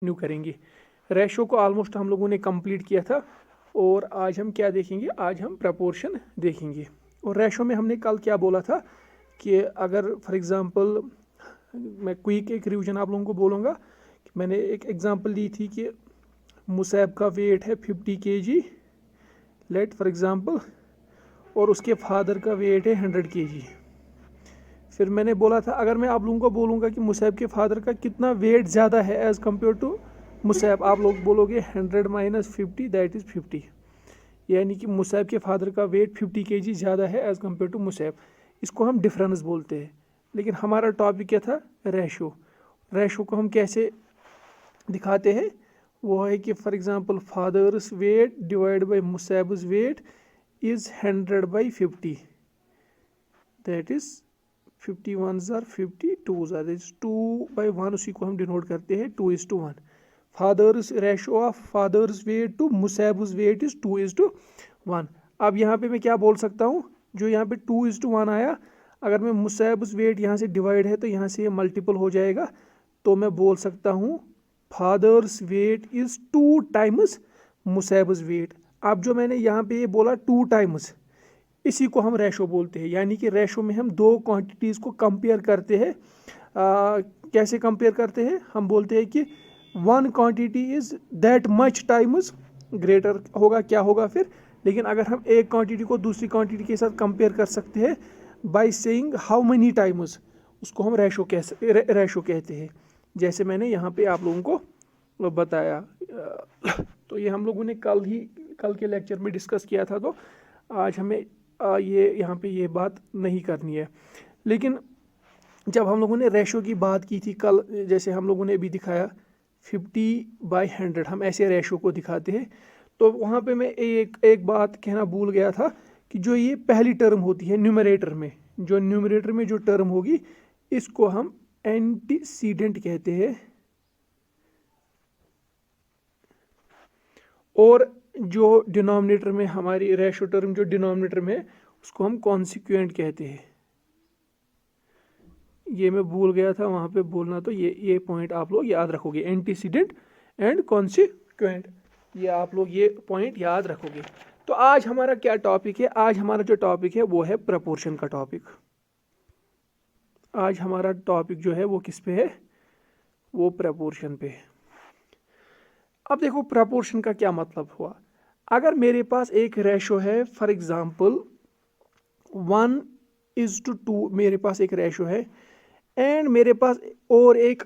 New करेंगे। Ratio को almost हम लोगों ने कंप्लीट किया था और आज हम क्या देखेंगे, आज हम प्रपोर्शन देखेंगे। और रेशो में हमने कल क्या बोला था कि अगर फॉर एग्जांपल मैं क्विक एक रिवीजन आप लोगों को बोलूँगा कि मैंने एक एग्जांपल दी थी कि मुसैब का वेट है 50 kg लेट फॉर एग्जांपल, और उसके फादर का वेट है 100 kg। फिर मैंने बोला था अगर मैं आप लोगों को बोलूँगा कि मुसैब के फादर का कितना वेट ज़्यादा है एज़ कम्पेयर टू मुसैब, आप लोग बोलोगे 100 - 50 दैट इज़ 50, यानी कि मुसैब के फादर का वेट 50 kg ज़्यादा है एज़ कम्पेयर टू मुसैब। इसको हम डिफरेंस बोलते हैं। लेकिन हमारा टॉपिक क्या था, रेशो। रेशो को हम कैसे दिखाते हैं, वो है कि for example father's weight divide by Musaib's weight is 100/50, that is 50 1s are 50 2s are 2/1, उसी को हम डिनोट करते हैं 2:1। Father's ratio of father's weight to Musaib's weight is 2:1। अब यहाँ पे मैं क्या बोल सकता हूँ, जो यहाँ पे 2:1 आया, अगर मैं मुसैब्स वेट यहाँ से डिवाइड है तो यहाँ से ये मल्टीपल हो जाएगा, तो मैं बोल सकता हूँ father's weight is 2 times Musaib's weight. अब जो मैंने यहाँ पे ये बोला 2 टाइम्स, इसी को हम रेशो बोलते हैं। यानी कि रेशो में हम दो क्वांटिटीज़ को कंपेयर करते हैं। कैसे कंपेयर करते हैं, हम बोलते हैं कि one quantity is that much times greater होगा, क्या होगा फिर। लेकिन अगर हम एक क्वांटिटी को दूसरी क्वांटिटी के साथ कंपेयर कर सकते हैं by saying how many times, उसको हम रेशो कहते हैं। जैसे मैंने यहाँ पे आप लोगों को बताया। तो ये हम लोगों ने कल के लेक्चर में डिस्कस किया था, तो आज हमें ये यहाँ पे ये बात नहीं करनी है। लेकिन जब हम लोगों ने रेशो की बात की थी कल, जैसे हम लोगों ने अभी दिखाया 50/100, हम ऐसे रेशो को दिखाते हैं। तो वहाँ पे मैं एक बात कहना भूल गया था कि जो ये पहली टर्म होती है न्यूमरेटर में, जो टर्म होगी, इसको हम एंटीसीडेंट कहते हैं, और जो डिनोमिनेटर में हमारी रेशो टर्म जो डिनोमिनेटर में, उसको हम कॉन्सिक्वेंट कहते हैं। ये मैं भूल गया था वहाँ पे बोलना, तो ये पॉइंट आप लोग याद रखोगे, एंटीसीडेंट एंड कॉन्सिक्वेंट, ये आप लोग ये पॉइंट याद रखोगे। तो आज हमारा क्या टॉपिक है, आज हमारा जो टॉपिक है वो है प्रपोर्शन का टॉपिक। आज हमारा टॉपिक जो है वो किस पे है, वो प्रपोर्शन पे है। अब देखो प्रपोर्शन का क्या मतलब हुआ। अगर मेरे पास एक रेशो है, फॉर एग्जांपल 1:2, मेरे पास एक रेशो है, एंड मेरे पास और एक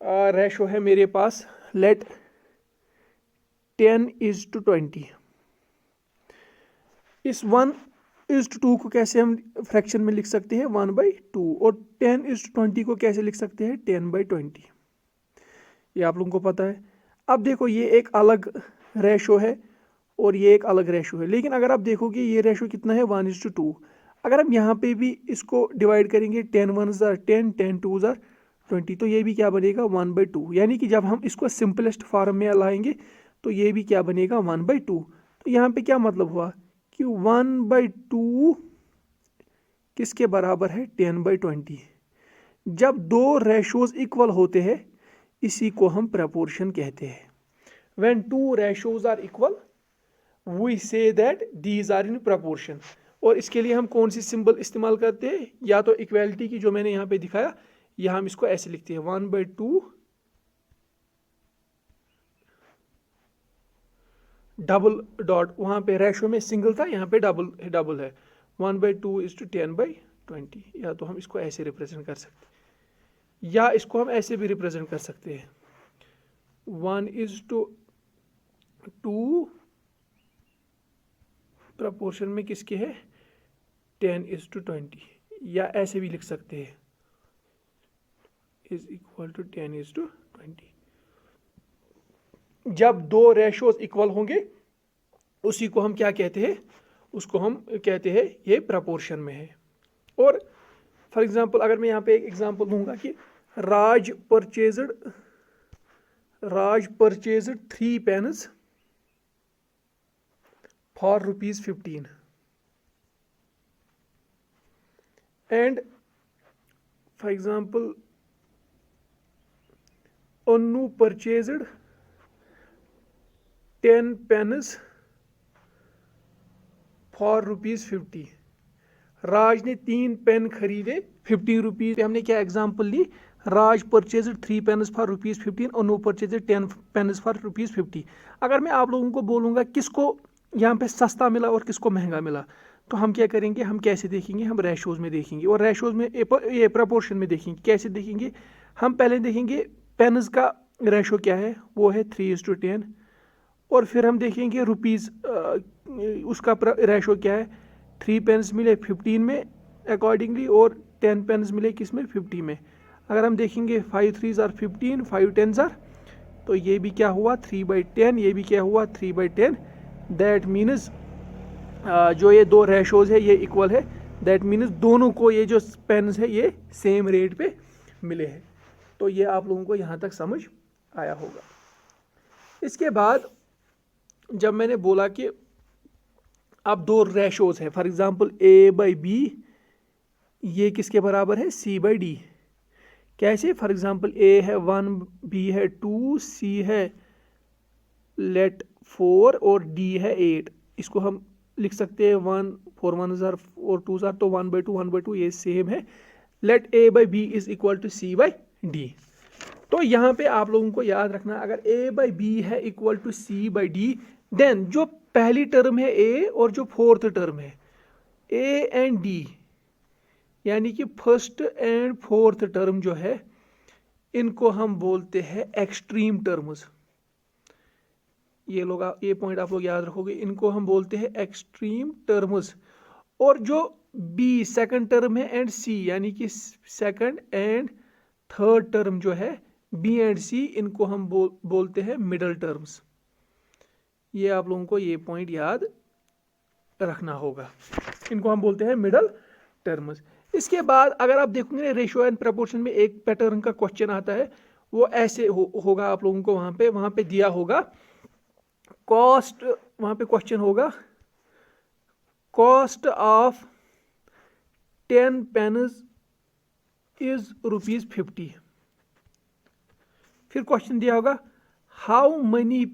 रेशो है मेरे पास, लेट 10:20। इस 1:2 को कैसे हम फ्रैक्शन में लिख सकते हैं, 1/2, और 10:20 को कैसे लिख सकते हैं, 10/20। ये आप लोगों को पता है। अब देखो ये एक अलग रेशो है और ये एक अलग रेशो है, लेकिन अगर आप देखोगे ये रेशो कितना है, 1:2। अगर हम यहाँ पे भी इसको डिवाइड करेंगे, 10 1s are 10, 10 2s are 20, तो ये भी क्या बनेगा, 1/2। यानी कि जब हम इसको सिंपलेस्ट फॉर्म में लाएंगे तो ये भी क्या बनेगा, 1/2। तो यहाँ पे क्या मतलब हुआ कि 1/2 किसके बराबर है, 10/20। जब दो रेशोज इक्वल होते हैं, इसी को हम प्रपोर्शन कहते हैं। When two ratios are equal, we say that these are in proportion। और इसके लिए हम कौन सी सिंबल इस्तेमाल करते हैं, या तो इक्वालिटी की जो मैंने यहाँ पे दिखाया, या हम इसको ऐसे लिखते हैं 1/2 डबल डॉट, वहाँ पे रेशो में सिंगल था, यहाँ पे डबल है, 1/2:10/20। या तो हम इसको ऐसे रिप्रेजेंट कर सकते हैं, या इसको हम ऐसे भी रिप्रेजेंट कर सकते हैं, 1:2 प्रपोर्शन में किसके है, 10:20। या ऐसे भी लिख सकते हैं, इज इक्वल टू 10:20। जब दो रेशोज इक्वल होंगे उसी को हम क्या कहते हैं, उसको हम कहते हैं ये प्रपोर्शन में है। और फॉर एग्जांपल अगर मैं यहाँ पे एक एग्जांपल दूंगा कि Raj purchased 3 pens for ₹15, and for example Onnu purchased 10 pens for ₹50। Raj ने 3 पेन खरीदे 15 रुपीज़। हमने क्या एग्जांपल ली, Raj purchase 3 pens for ₹15, Anu purchase 10 pens for ₹50। अगर मैं आप लोगों को बोलूँगा किसको यहाँ पे सस्ता मिला और किसको महंगा मिला, तो हम क्या करेंगे, हम कैसे देखेंगे, हम रेशोज़ में देखेंगे और रेशोज़ में ये प्रपोर्शन में देखेंगे। कैसे देखेंगे, हम पहले देखेंगे पेन्स का रेशो क्या है, वो है 3:10, और फिर हम देखेंगे रुपीज़ उसका रेशो क्या है। 3 पेन्स मिले 15 में अकॉर्डिंगली और 10 पेन्स मिले किस में, 50 में। अगर हम देखेंगे 5 3s are 15, 5 10s are, तो ये भी क्या हुआ 3/10, ये भी क्या हुआ 3/10। दैट मीन्स जो ये दो रेशोज़ है ये इक्वल है। दैट मीन्स दोनों को ये जो पेन्स है ये सेम रेट पे मिले हैं। तो ये आप लोगों को यहाँ तक समझ आया होगा। इसके बाद जब मैंने बोला कि अब दो रेशोज़ है, फॉर एग्जांपल A/B, ये किसके बराबर है, C/D। कैसे, फॉर एग्जांपल A है 1, B है 2, C है लेट 4 और D है 8। इसको हम लिख सकते हैं 1 4 1s are और 2s are, तो 1/2 1/2 ये सेम है। Let A/B is equal to C/D। तो यहाँ पे आप लोगों को याद रखना, अगर A/B है इक्वल टू C/D, देन जो पहली टर्म है A और जो फोर्थ टर्म है A एंड D, यानी कि फर्स्ट एंड फोर्थ टर्म जो है इनको हम बोलते हैं एक्सट्रीम टर्म्स। ये पॉइंट आप लोग याद रखोगे, इनको हम बोलते हैं एक्सट्रीम टर्म्स। और जो B सेकंड टर्म है एंड C, यानी कि सेकंड एंड थर्ड टर्म जो है B एंड C, इनको हम बोलते हैं मिडल टर्म्स। ये आप लोगों को ये पॉइंट याद रखना होगा, इनको हम बोलते हैं मिडल टर्म्स। इसके बाद अगर आप देखोगे रेशियो एंड प्रपोर्शन में एक पैटर्न का क्वेश्चन आता है, वो ऐसे होगा आप लोगों को वहां पे दिया होगा कॉस्ट, वहां पे क्वेश्चन होगा कॉस्ट ऑफ 10 पेन्स इज ₹50। फिर क्वेश्चन दिया होगा how many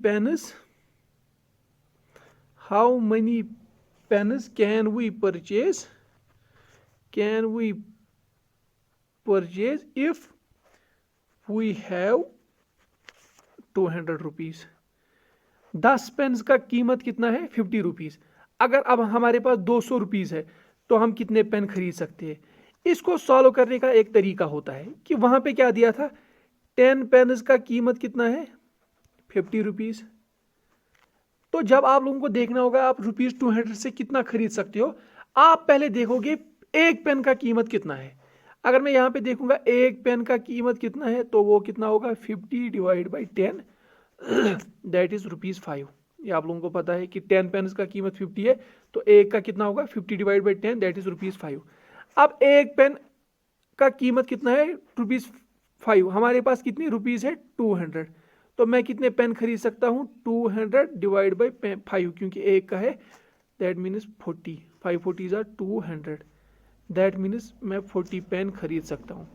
pens can we purchase if we have 200 rupees. 10 pens का कीमत कितना है, 50 रुपीज। अगर अब हमारे पास 200 रुपीज है तो हम कितने पेन खरीद सकते हैं। इसको सॉल्व करने का एक तरीका होता है कि वहां पे क्या दिया था, 10 पेन्स का कीमत कितना है, 50 रुपीज। तो जब आप लोगों को देखना होगा आप ₹200 से कितना खरीद सकते हो, आप पहले देखोगे एक पेन का कीमत कितना है। अगर मैं यहाँ पे देखूंगा एक पेन का कीमत कितना है, तो वो कितना होगा 50 डिवाइड बाई 10, दैट इज ₹5। ये आप लोगों को पता है कि 10 पेन्स का कीमत 50 है, तो एक का कितना होगा 50 डिवाइड बाई 10, दैट इज ₹5। अब एक पेन का कीमत कितना है, ₹5। हमारे पास कितनी रुपीज है, 200। तो मैं कितने पेन खरीद सकता हूँ, 200 डिवाइड बाई 5, क्योंकि एक का है, that means 40। 5 40s are 200, that means मैं 40 पेन खरीद सकता हूँ।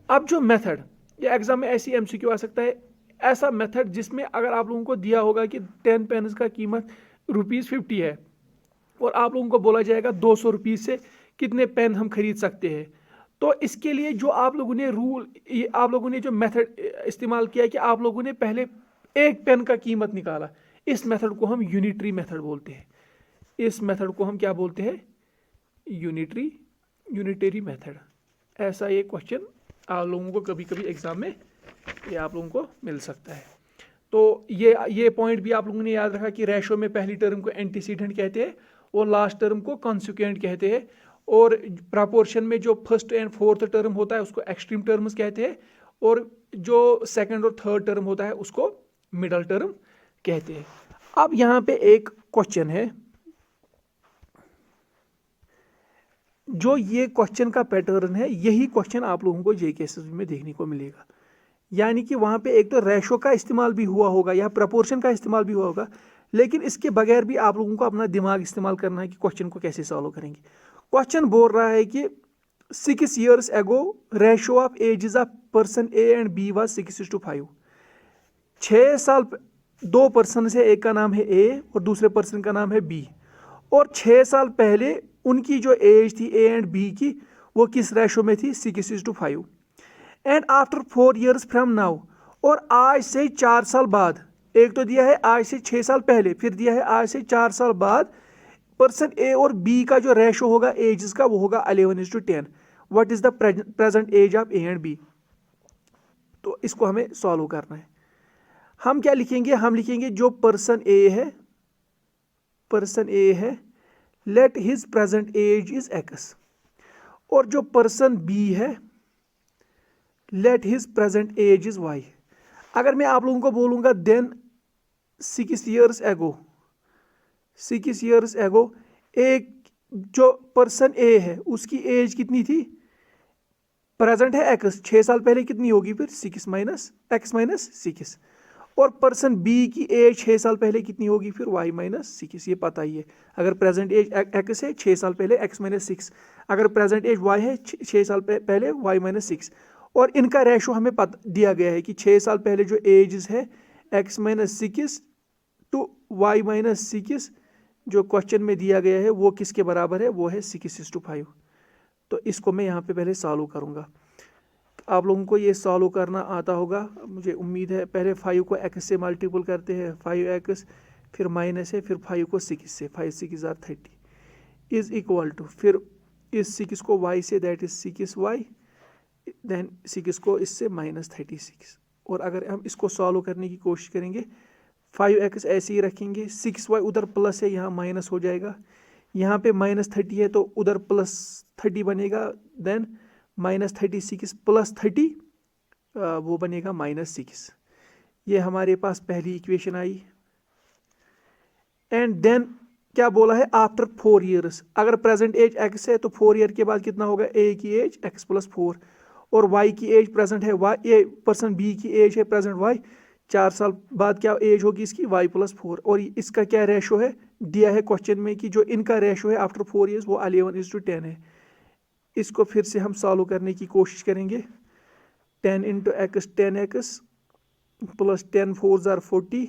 अब जो मेथड, ये एग्जाम में ऐसी MCQ आ सकता है, ऐसा मेथड जिसमें अगर आप लोगों को दिया होगा कि 10 पेन्स का कीमत ₹50 है और आप लोगों को बोला जाएगा 200 रुपीज़ से कितने पेन हम खरीद सकते हैं, तो इसके लिए जो आप लोगों ने आप लोगों ने जो मेथड इस्तेमाल किया कि आप लोगों ने पहले एक पेन का कीमत निकाला, इस मेथड को हम यूनिटरी मेथड बोलते हैं। इस मेथड को हम क्या बोलते हैं, यूनिटरी मेथड। ऐसा ये क्वेश्चन आप लोगों को कभी कभी एग्जाम में ये आप लोगों को मिल सकता है। तो ये पॉइंट भी आप लोगों ने याद रखा कि रेशो में पहली टर्म को एंटीसीडेंट कहते हैं और लास्ट टर्म को कॉन्सिक्वेंट कहते हैं, और प्रपोर्शन में जो फर्स्ट एंड फोर्थ टर्म होता है उसको एक्सट्रीम टर्म्स कहते हैं, और जो सेकंड और थर्ड टर्म होता है उसको मिडल टर्म कहते हैं। अब यहाँ पे एक क्वेश्चन है, जो ये क्वेश्चन का पैटर्न है, यही क्वेश्चन आप लोगों को JKSS में देखने को मिलेगा। यानी कि वहाँ पे एक तो रेशो का इस्तेमाल भी हुआ होगा या प्रपोर्शन का इस्तेमाल भी हुआ होगा, लेकिन इसके बगैर भी आप लोगों को अपना दिमाग इस्तेमाल करना है कि क्वेश्चन को कैसे सॉल्व करेंगे। क्वेश्चन बोल रहा है कि 6 years ago ratio of ages of person A and B was 6:5। 6 साल, 2 पर्सन से, एक का नाम है ए और दूसरे पर्सन का नाम है बी, और 6 साल पहले उनकी जो एज थी ए एंड बी की वो किस रेशो में थी, 6:5। And after 4 years from now, और आज से 4 साल बाद, एक तो दिया है आज से 6 साल पहले, फिर दिया है आज से 4 साल बाद, पर्सन ए और बी का जो रेशो होगा एजेस का वो होगा 11:10। What is the present age of A and B. तो इसको हमें सॉल्व करना है। हम क्या लिखेंगे, हम लिखेंगे जो पर्सन ए है, पर्सन ए है, let his present age is X, और जो पर्सन बी है let his present age is Y. अगर मैं आप लोगों को बोलूंगा देन 6 years एगो, 6 years एगो एक जो पर्सन ए है उसकी एज कितनी थी, प्रेजेंट है एक्स, 6 साल पहले कितनी होगी फिर 6 माइनस एक्स माइनस 6, और पर्सन बी की एज 6 साल पहले कितनी होगी फिर y माइनस 6। ये पता ही है, अगर प्रेजेंट एज एक्स है 6 साल पहले x माइनस 6, अगर प्रेजेंट एज y है 6 साल पहले y माइनस 6, और इनका रेशो हमें पता दिया गया है कि 6 साल पहले जो एज है x minus 6 to y minus 6 जो क्वेश्चन में दिया गया है वो किसके बराबर है, वो है 6:5। तो इसको मैं यहाँ पे पहले सॉल्व करूँगा। आप लोगों को ये सॉल्व करना आता होगा मुझे उम्मीद है। पहले 5 को x से मल्टीपल करते हैं, 5x, फिर माइनस है, फिर 5 को 6 से, 5 6 are 30 इज इक्वल टू, फिर इस 6 को y से, दैट इज 6y, देन 6 को इससे -36। और अगर हम इसको सॉल्व करने की कोशिश करेंगे, 5x ऐसे ही रखेंगे, 6y उधर प्लस है यहाँ माइनस हो जाएगा, यहाँ पे -30 है तो उधर +30 बनेगा, देन -36 + 30 वो बनेगा -6। ये हमारे पास पहली इक्वेशन आई। एंड देन क्या बोला है, आफ्टर 4 years, अगर प्रेजेंट एज x है तो 4 ईयर के बाद कितना होगा, a की एज x + 4, और y की एज प्रेजेंट है y, ए पर्सन b की एज है प्रेजेंट y, 4 साल बाद क्या एज होगी इसकी, y + 4, और इसका क्या रेशो है दिया है क्वेश्चन में कि जो इनका रेशो है आफ्टर 4 years वो 11:10 है। इसको फिर से हम सॉल्व करने की कोशिश करेंगे। 10 × x 10x + 10 4s are 40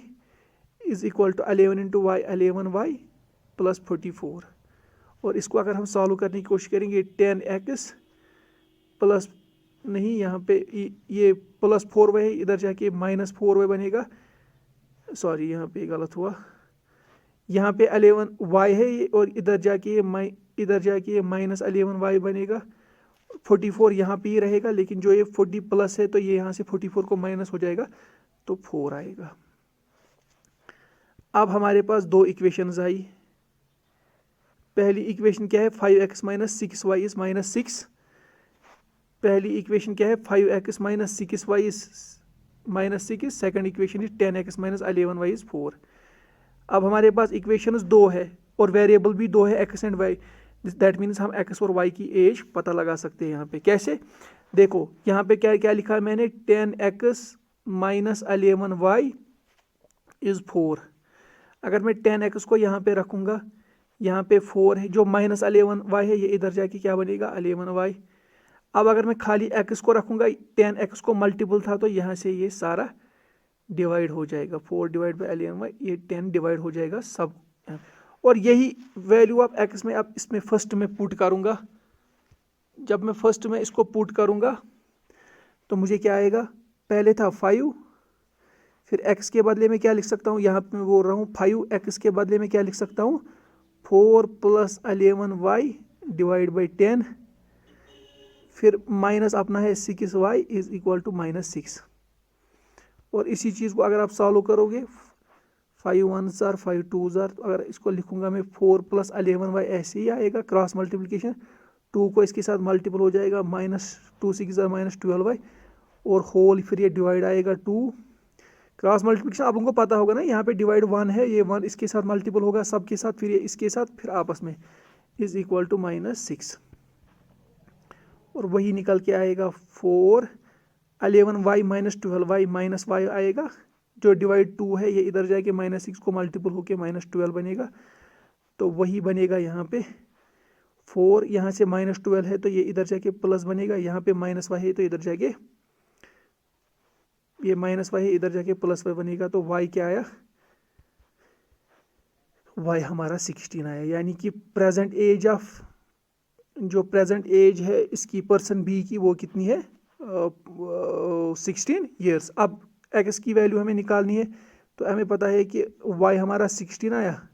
is equal to 11 × y 11y + 44। और इसको अगर हम सॉल्व करने की कोशिश करेंगे, 10x प्लस नहीं, यहाँ पे ये +4y है, इधर जाके -4y बनेगा, सॉरी यहाँ पे गलत हुआ, यहाँ पे 11y है और इधर जाके ये -11y बनेगा, 44 यहाँ पे ही रहेगा, लेकिन जो ये 40 प्लस है तो ये यहाँ से 44 को माइनस हो जाएगा तो 4 आएगा। अब हमारे पास दो इक्वेशंस आई। पहली इक्वेशन क्या है, 5x - 6y इज -6। पहली इक्वेशन क्या है, 5x - 6y is -6। Second equation is 10x - 11y is 4। अब हमारे पास इक्वेशंस दो है और वेरिएबल भी दो है, x and y। That means हम x और y की एज पता लगा सकते हैं। यहाँ पे कैसे, देखो यहाँ पे क्या क्या लिखा है मैंने, 10x - 11y इज 4। अगर मैं 10x को यहाँ पे रखूँगा, यहाँ पे 4 है, जो -11y है ये इधर जाके क्या बनेगा 11y। अब अगर मैं खाली x को रखूँगा, 10x को मल्टीपल था तो यहाँ से ये सारा डिवाइड हो जाएगा, 4 / 11y, ये 10 डिवाइड हो जाएगा सब। और यही वैल्यू ऑफ x में अब इसमें फर्स्ट में पुट करूँगा। जब मैं फर्स्ट में इसको पुट करूँगा तो मुझे क्या आएगा, पहले था 5, फिर x के बदले में क्या लिख सकता हूँ, यहाँ पे मैं बोल रहा हूँ 5x के बदले में क्या लिख सकता हूँ, 4 + 11y / 10, फिर माइनस अपना है 6y इज इक्वल टू -6। और इसी चीज़ को अगर आप सॉल्व करोगे, 5 1s are 5 2s are, तो अगर इसको लिखूंगा मैं 4 + 11y ऐसे ही आएगा, क्रॉस मल्टीप्लिकेशन, 2 को इसके साथ मल्टीपल हो जाएगा, -2 6 are -12y, और होल फिर ये डिवाइड आएगा 2, क्रॉस मल्टीप्लिकेशन आप लोगों को पता होगा ना, यहाँ पे डिवाइड 1 है, ये 1 इसके साथ मल्टीपल होगा सबके साथ, फिर ये इसके साथ, फिर आपस में इज इक्वल टू -6। और वही निकल के आएगा 4 11y - 12y -y आएगा, जो डिवाइड 2 है ये इधर जाके -6 को मल्टीपल होके -12 बनेगा, तो वही बनेगा यहाँ पे 4, यहाँ से -12 है तो ये इधर जाके प्लस बनेगा, यहाँ पे -y है तो इधर जाके ये माइनस वाई है, इधर जाके प्लस वाई बनेगा, तो वाई क्या आया, वाई हमारा 16 आया। यानी कि प्रेजेंट एज ऑफ, जो प्रेजेंट एज है इसकी पर्सन बी की, वो कितनी है, 16 ईयर्स। अब एक्स की वैल्यू हमें निकालनी है, तो हमें पता है कि वाई हमारा 16 आया।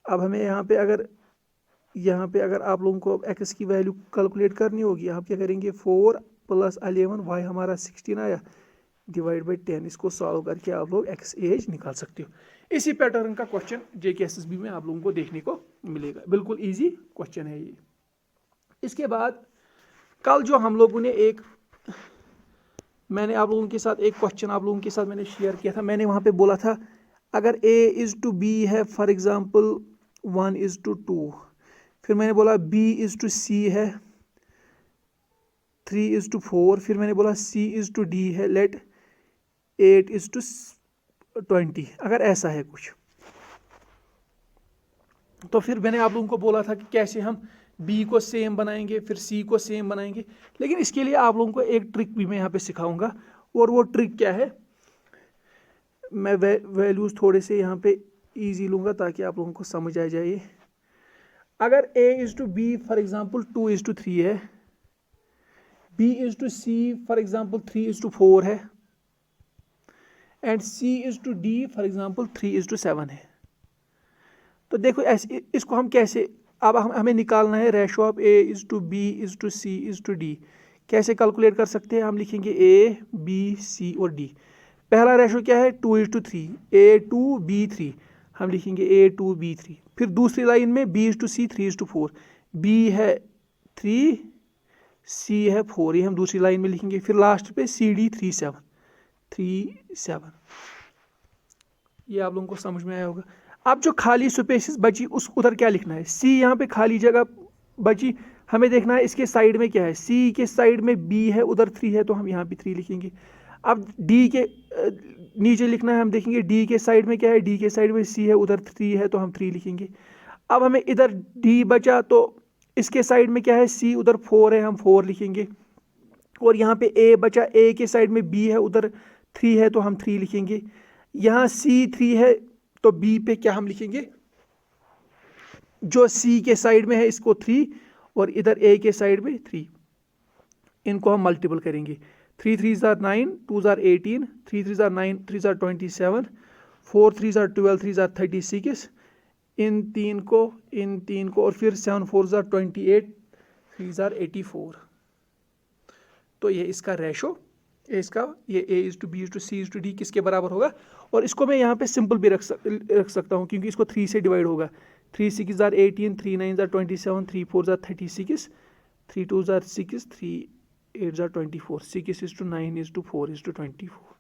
अब हमें यहाँ पे अगर आप लोगों को एक्स की वैल्यू कैलकुलेट करनी होगी, आप क्या करेंगे, 4 + 11, वाई हमारा 16 आया, डिवाइड बाई 10। इसको सॉल्व करके आप लोग एक्स एज निकाल सकते हो। इसी पैटर्न का क्वेश्चन JKSSB में आप लोगों को देखने को मिलेगा। बिल्कुल ईजी क्वेश्चन है ये। इसके बाद कल जो हम लोगों ने मैंने आप लोगों के साथ एक क्वेश्चन आप लोगों के साथ मैंने शेयर किया था। मैंने वहाँ पे बोला था अगर A:B है, फॉर एग्जांपल 1:2, फिर मैंने बोला B:C है 3:4, फिर मैंने बोला C:D है लेट 8:20। अगर ऐसा है कुछ, तो फिर मैंने आप लोगों को बोला था कि कैसे हम B को सेम बनाएंगे, फिर C को सेम बनाएंगे। लेकिन इसके लिए आप लोगों को एक ट्रिक भी मैं यहाँ पे सिखाऊंगा, और वो ट्रिक क्या है, मैं वैल्यूज थोड़े से यहाँ पे इजी लूँगा ताकि आप लोगों को समझ आ जाए। अगर A:B फॉर एग्जांपल 2:3 है, B:C फॉर एग्जांपल 3:4 है, एंड C:D फॉर एग्जांपल 3:7 है। तो देखो ऐसे इसको हम कैसे, अब हमें निकालना है रेशो ऑफ A:B:C:D। कैसे कैलकुलेट कर सकते हैं, हम लिखेंगे A, B, C और D। पहला रेशो क्या है, 2:3, A:2B:3, हम लिखेंगे A:2B:3। फिर दूसरी लाइन में B:C 3:4, B है 3, C है 4, ये हम दूसरी लाइन में लिखेंगे। फिर लास्ट पे CD 3:7। ये आप लोगों को समझ में आया होगा। अब जो खाली स्पेसेस बची उस उधर क्या लिखना है, C यहाँ पे खाली जगह बची, हमें देखना है इसके साइड में क्या है। C के साइड में B है, उधर 3 है, तो हम यहाँ पे 3 लिखेंगे। अब D के नीचे लिखना है, हम देखेंगे D के साइड में क्या है, D के साइड में C है, उधर 3 है, तो हम 3 लिखेंगे। अब हमें इधर D बचा, तो इसके साइड में क्या है, C, उधर 4 है, हम 4 लिखेंगे। और यहाँ पे A बचा, A के साइड में B है, उधर 3 है, तो हम 3 लिखेंगे। यहाँ C 3 है, तो B पे क्या हम लिखेंगे, जो C के साइड में है इसको 3, और इधर A के साइड में 3, इनको हम मल्टीपल करेंगे। 3 3s are 9, 2s are 18, 3 3s are 9, 3s are 27, 4 3s are 12, 3s are 36, इन तीन को, और फिर 7 4s are 28, 3s are 84। तो ये इसका रेशो, इसका ये A:B:C:D किसके बराबर होगा। और इसको मैं यहाँ पे सिंपल भी रख सकता हूँ, क्योंकि इसको 3 से डिवाइड होगा। 3 6s are 18, 3 9s are 27, 3 4s are 36, 3 2s are 6, 3 8s are 24, 6:9:4:24।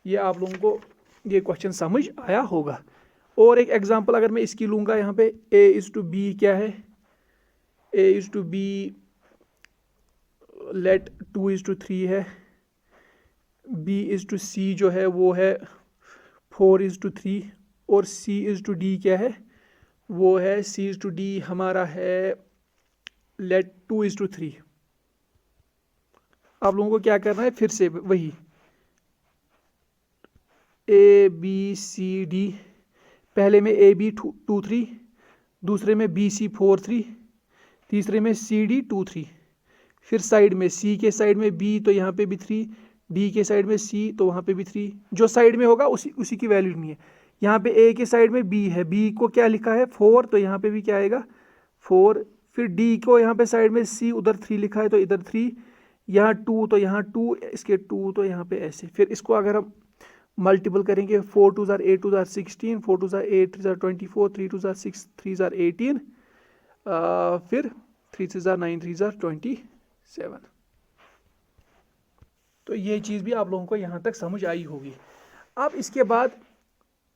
ये आप लोगों को ये क्वेश्चन समझ आया होगा। और एक एग्जांपल अगर मैं इसकी लूँगा, यहाँ पे A:B क्या है, A:B लेट 2:3 है, B:C जो है वो है 4:3, और C:D क्या है, वो है C:D हमारा है लेट 2:3। आप लोगों को क्या करना है, फिर से वही A:B:C:D, पहले में AB 2:3, दूसरे में BC 4:3, तीसरे में CD 2:3, फिर साइड में C के साइड में B, तो यहाँ पे भी 3, D के साइड में C, तो वहाँ पे भी 3। जो साइड में होगा उसी की वैल्यू नहीं है। यहाँ पे A के साइड में B है, B को क्या लिखा है 4, तो यहाँ पे भी क्या आएगा 4। फिर D को यहाँ पे साइड में C, उधर 3 लिखा है, तो इधर 3, यहाँ 2, तो यहाँ 2, इसके 2, तो यहाँ पे ऐसे। फिर इसको अगर हम मल्टीपल करेंगे, 4 2s are 8, 2s are 16, 4 2s are 8, 3s are 24, 3 2s are 6, 3s are 18, फिर 3 3s are 9, 3s are 27। तो ये चीज़ भी आप लोगों को यहाँ तक समझ आई होगी। अब इसके बाद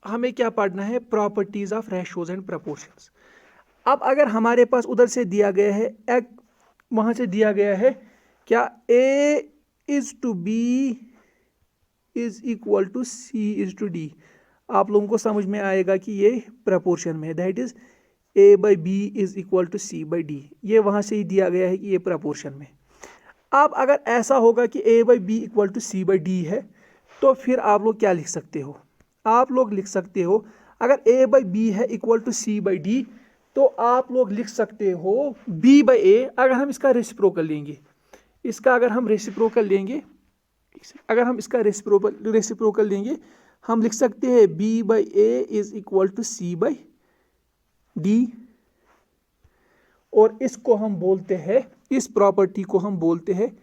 हमें क्या पढ़ना है, properties of ratios and proportions. अब अगर हमारे पास उधर से दिया गया है, वहाँ से दिया गया है क्या, A:B is equal to C:D, आप लोगों को समझ में आएगा कि ये प्रपोर्शन में है, that is A/B is equal to C/D। ये वहाँ से ही दिया गया है कि ये प्रपोर्शन में। अब अगर ऐसा होगा कि A/B इक्वल टू C/D है, तो फिर आप लोग क्या लिख सकते हो, आप लोग लिख सकते हो अगर a बाई बी है equal to C by D, तो आप लोग लिख सकते हो b बाई ए। अगर हम इसका रेसिप्रोकल लेंगे, अगर हम इसका रेसिप्रोकल लेंगे, हम लिख सकते हैं b by A is equal to C by D. और इसको हम बोलते हैं, इस प्रॉपर्टी को हम बोलते हैं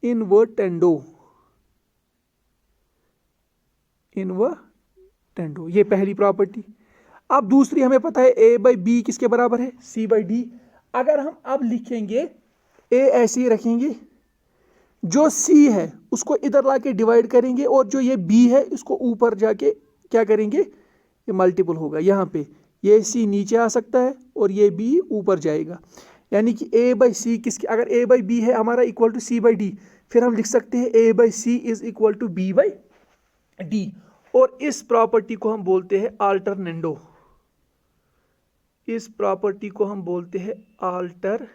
इनवर्टेंडो। ये पहली प्रॉपर्टी। अब दूसरी हमें पता है a बाई बी किसके बराबर है, c बाई डी। अगर हम अब लिखेंगे a ऐसे ही रखेंगे, जो c है उसको इधर लाके डिवाइड करेंगे और जो ये b है इसको ऊपर जाके क्या करेंगे, ये मल्टीपल होगा। यहाँ पे ये c नीचे आ सकता है और ये b ऊपर जाएगा, यानी कि a बाई सी किसके, अगर a बाई बी है हमारा equal to c by D, फिर हम लिख सकते हैं a बाई सी is equal to b by D. और इस प्रॉपर्टी को हम बोलते हैं अल्टरनेंडो। इस प्रॉपर्टी को हम बोलते हैं अल्टरनेंडो।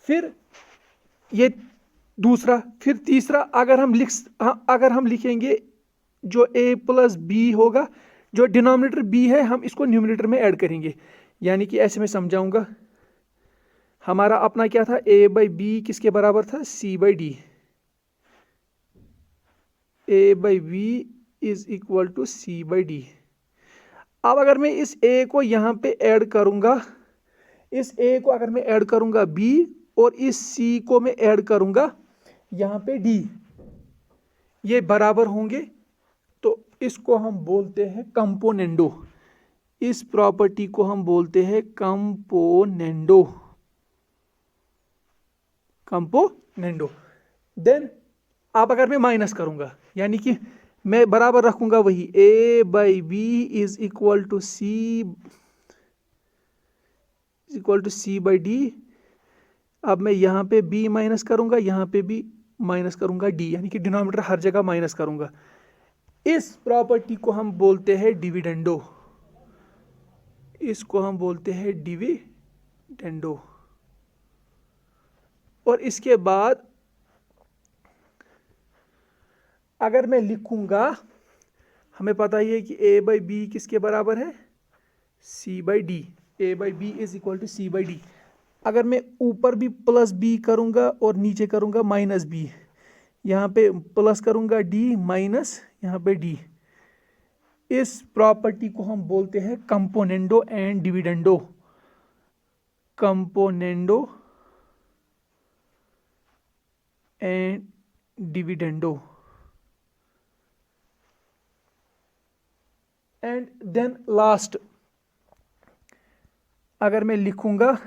फिर ये दूसरा, फिर तीसरा, अगर हम लिखेंगे जो a प्लस बी होगा, जो डिनोमिनेटर b है हम इसको न्यूमिनेटर में ऐड करेंगे। यानी कि ऐसे मैं समझाऊंगा, हमारा अपना क्या था, a बाई बी किसके बराबर था, c by D. a by B is equal to C by D. अब अगर मैं इस a को यहाँ पे ऐड करूंगा, इस a को अगर मैं ऐड करूंगा b और इस c को मैं ऐड करूंगा यहाँ पे d, ये बराबर होंगे, तो इसको हम बोलते हैं कंपोनेंडो। इस प्रॉपर्टी को हम बोलते हैं कंपोनेंडो। देन अब अगर मैं माइनस करूंगा, यानी कि मैं बराबर रखूंगा वही a by B is equal to C by D. अब मैं यहाँ पे b माइनस करूंगा, यहाँ पे भी माइनस करूंगा d, यानी कि डिनोमिनेटर हर जगह माइनस करूंगा। इस प्रॉपर्टी को हम बोलते हैं डिविडेंडो। इसको हम बोलते हैं डिविडेंडो। और इसके बाद अगर मैं लिखूंगा, हमें पता ही है कि a बाई बी किसके बराबर है, c by D. a by B is equal to C by D. अगर मैं ऊपर भी प्लस b करूंगा और नीचे करूंगा माइनस b, यहाँ पे प्लस करूंगा d माइनस यहाँ पे d, इस प्रॉपर्टी को हम बोलते हैं componendo and dividendo. Componendo and dividendo. And then last, अगर मैं लिखूंगा,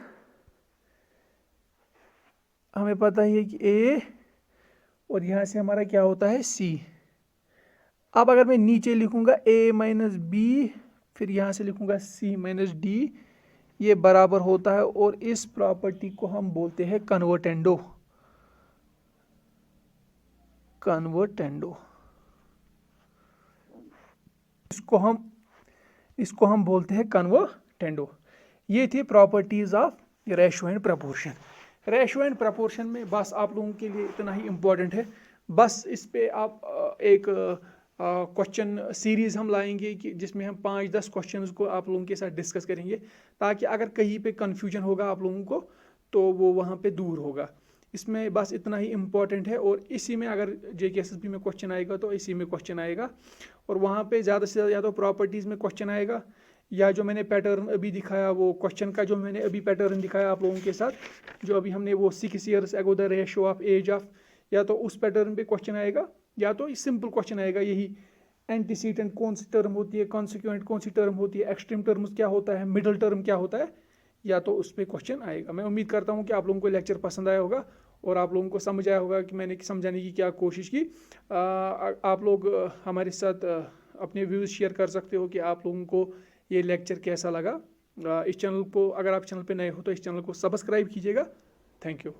हमें पता ही है कि a और यहां से हमारा क्या होता है c। अब अगर मैं नीचे लिखूंगा a माइनस बी, फिर यहां से लिखूंगा c माइनस डी, ये बराबर होता है, और इस प्रॉपर्टी को हम बोलते हैं कन्वर्टेंडो। इसको हम बोलते हैं कन्वर्टेंडो। ये थी properties of ratio and proportion. Ratio and proportion में बस आप लोगों के लिए इतना ही इम्पोर्टेंट है। बस इस पे आप एक क्वेश्चन सीरीज हम लाएंगे कि जिसमें हम 5-10 क्वेश्चंस को आप लोगों के साथ डिस्कस करेंगे, ताकि अगर कहीं पे कंफ्यूजन होगा आप लोगों को तो वो वहाँ पे दूर होगा। इसमें बस इतना ही इम्पोर्टेंट है, और इसी में अगर JKSSB में क्वेश्चन आएगा तो इसी में क्वेश्चन आएगा, और वहाँ पे ज़्यादा से ज़्यादा या तो प्रॉपर्टीज़ में क्वेश्चन आएगा, या जो मैंने पैटर्न अभी दिखाया, वो क्वेश्चन का जो मैंने अभी पैटर्न दिखाया आप लोगों के साथ, जो अभी हमने वो 6 years ago the ratio of age of, या तो उस पैटर्न पे क्वेश्चन आएगा, या तो सिंपल क्वेश्चन आएगा यही एंटीसीडेंट कौन सी टर्म होती है, कॉन्सिक्वेंट कौन सी टर्म होती है, एक्सट्रीम टर्म्स क्या होता है, मिडल टर्म क्या होता है, या तो उस पर क्वेश्चन आएगा। मैं उम्मीद करता हूँ कि आप लोगों को लेक्चर पसंद आया होगा और आप लोगों को समझ आया होगा कि मैंने समझाने की क्या कोशिश की। आप लोग हमारे साथ अपने व्यूज़ शेयर कर सकते हो कि आप लोगों को ये लेक्चर कैसा लगा। इस चैनल को, अगर आप चैनल पे नए हो तो इस चैनल को सब्सक्राइब कीजिएगा। Thank you.